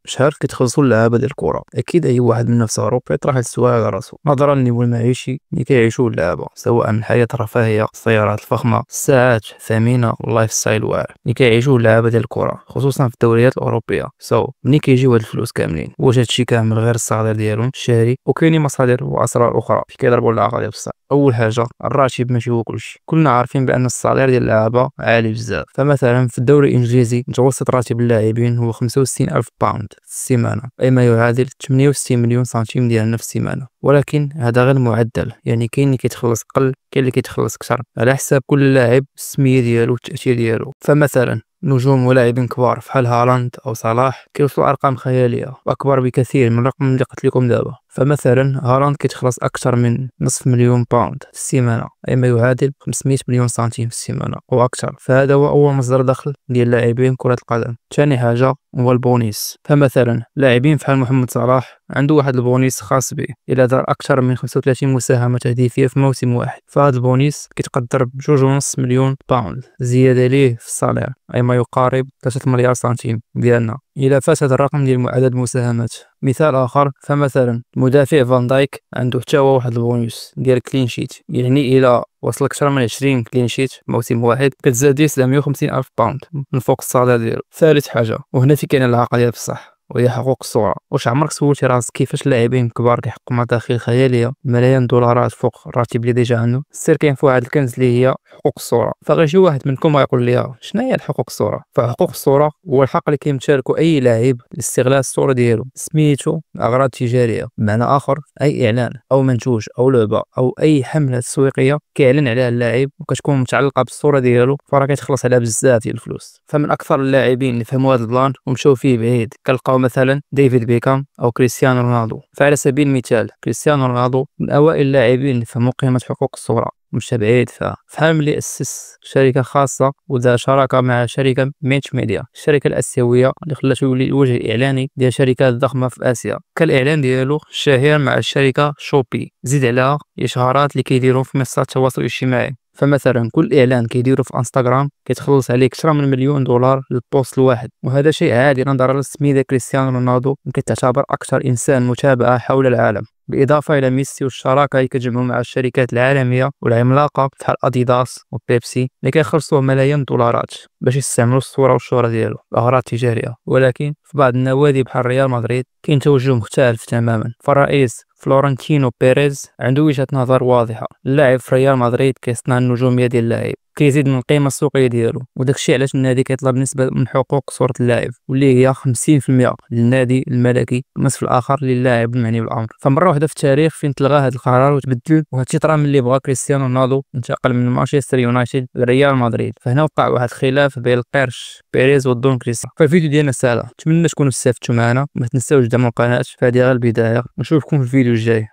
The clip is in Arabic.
شحال كيتخلصوا اللعابه ديال الكره؟ اكيد اي واحد منا في اوروبا يطرح السؤال على راسو نظرا للنيفو المعيشي اللي كيعيشوه اللعابه، سواء من الحياه الرفاهيه، السيارات الفخمه، الساعات ثمينه، اللايف ستايل واعر اللي كيعيشوه اللعابه ديال الكره خصوصا في الدوريات الاوروبيه. ملي كيجيو هاد الفلوس كاملين، واش هادشي كامل غير الصالير ديالهم الشهري؟ وكاينين مصادر واسرار اخرى كيضربوا العقل ديال بصح. اول حاجه، الراتب ماشي هو كلشي. كلنا عارفين بان الصالير ديال اللعابه عالي بزاف. فمثلا في الدوري الانجليزي متوسط راتب اللاعبين هو 65 الف باوند في السيمانه، اي ما يعادل 68 مليون سنتيم ديالنا في السيمانه. ولكن هذا غير معدل، يعني كاين اللي كيتخلص قل، كاين اللي كيتخلص اكثر على حساب كل لاعب، السميه ديالو والتاثير ديالو. فمثلا نجوم ولاعبين كبار بحال هالاند او صلاح كيوصلوا ارقام خياليه واكبر بكثير من الرقم اللي قلت لكم دابا. فمثلا هالاند كيتخلص اكثر من نصف مليون باوند في السيمانه، اي ما يعادل 500 مليون سنتيم في السيمانه واكثر. فهذا هو اول مصدر دخل ديال لاعبين كره القدم. ثاني حاجه هو البونيس. فمثلا لاعبين بحال محمد صلاح عنده واحد البونيس خاص به الا دار اكثر من 35 مساهمه تهديفيه في موسم واحد، فهذا البونيس كيتقدر ب 2.5 مليون باوند زياده ليه في الصالير، اي ما يقارب 3 مليار سنتيم ديالنا الى فات هذا الرقم ديال عدد المساهمات. مثال اخر، فمثلا مدافع فان دايك عنده حتى هو واحد البونيس ديال كلين شيت، يعني الى وصل اكثر من 20 كلين شيت موسم واحد كتزاد ليه 750 الف باوند من فوق الصالير ديالو. ثالث حاجه، وهنا في كاين العقل ديال بصح، وهي حقوق الصورة. واش عمرك سولتي راسك كيفاش اللاعبين الكبار كيحققوا مداخيل خياليه ملايين دولارات فوق الراتب اللي ديجا عنده؟ السر كاين في واحد الكنز اللي هي حقوق الصورة. فغير شي واحد منكم غيقول لي شنو هي حقوق الصورة؟ فحقوق الصورة هو الحق اللي كيمتلكو اي لاعب لاستغلال الصورة ديالو سميتو اغراض تجاريه. بمعنى اخر، اي اعلان او منتوج او لعبه او اي حمله تسويقيه كيعلن عليها اللاعب وكتكون متعلقه بالصوره ديالو، فراه كيتخلص عليها بزاف ديال الفلوس. فمن اكثر اللاعبين اللي فهموا هذا البلان ومشاو فيه بعيد كنلقاو مثلا ديفيد بيكام او كريستيانو رونالدو. فعلى سبيل المثال كريستيانو رونالدو من اوائل اللاعبين اللي فهموا قيمه حقوق الصوره، مشى بعيد. فهم اللي اسس شركه خاصه ودار شراكه مع شركه ميتش ميديا، الشركه الاسيويه اللي خلاته يولي الوجه الاعلاني ديال شركات ضخمه في اسيا، كالاعلان ديالو الشهير مع الشركه شوبي. زيد عليها اشهارات اللي كيديروا في منصات التواصل الاجتماعي. فمثلا كل اعلان كيديروا في انستغرام كيتخلص عليه اكثر من مليون دولار للبوست الواحد، وهذا شيء عادي نظرا للسميه ديال كريستيانو رونالدو، كتعتبر اكثر انسان متابعه حول العالم. بالاضافه الى ميسي والشراكه اللي كتجمعوا مع الشركات العالميه والعملاقه بحال اديداس وبيبسي اللي كيخلصوا ملايين الدولارات باش يستعملوا الصوره والشهره ديالو لاغراض تجاريه. ولكن في بعض النوادي بحال ريال مدريد كاين توجه مختلف تماما. فالرئيس فلورنتينو بيريز عنده وجهة نظر واضحة. اللاعب في ريال مدريد كيصنع النجومية ديال اللاعب، كيزيد من القيمة السوقية ديالو، وداكشي علاش النادي كيطلب نسبة من حقوق صورة اللاعب واللي هي 50% للنادي الملكي والنصف الآخر للاعب المعني بالأمر. فمرة واحدة في التاريخ فين تلغى هذا القرار وتبدل، وهادشي طرا ملي بغا كريستيانو رونالدو انتقل من مانشستر يونايتد لريال مدريد. فهنا وقع واحد الخلاف بين القرش بيريز والدون كريستيانو. فالفيديو ديالنا سهلة، نتمنى تكونوا استفدتوا معنا، ما تنساوش دعموا القناة، فهذه غير البداية، نشوفكم في الفيديو الجاي.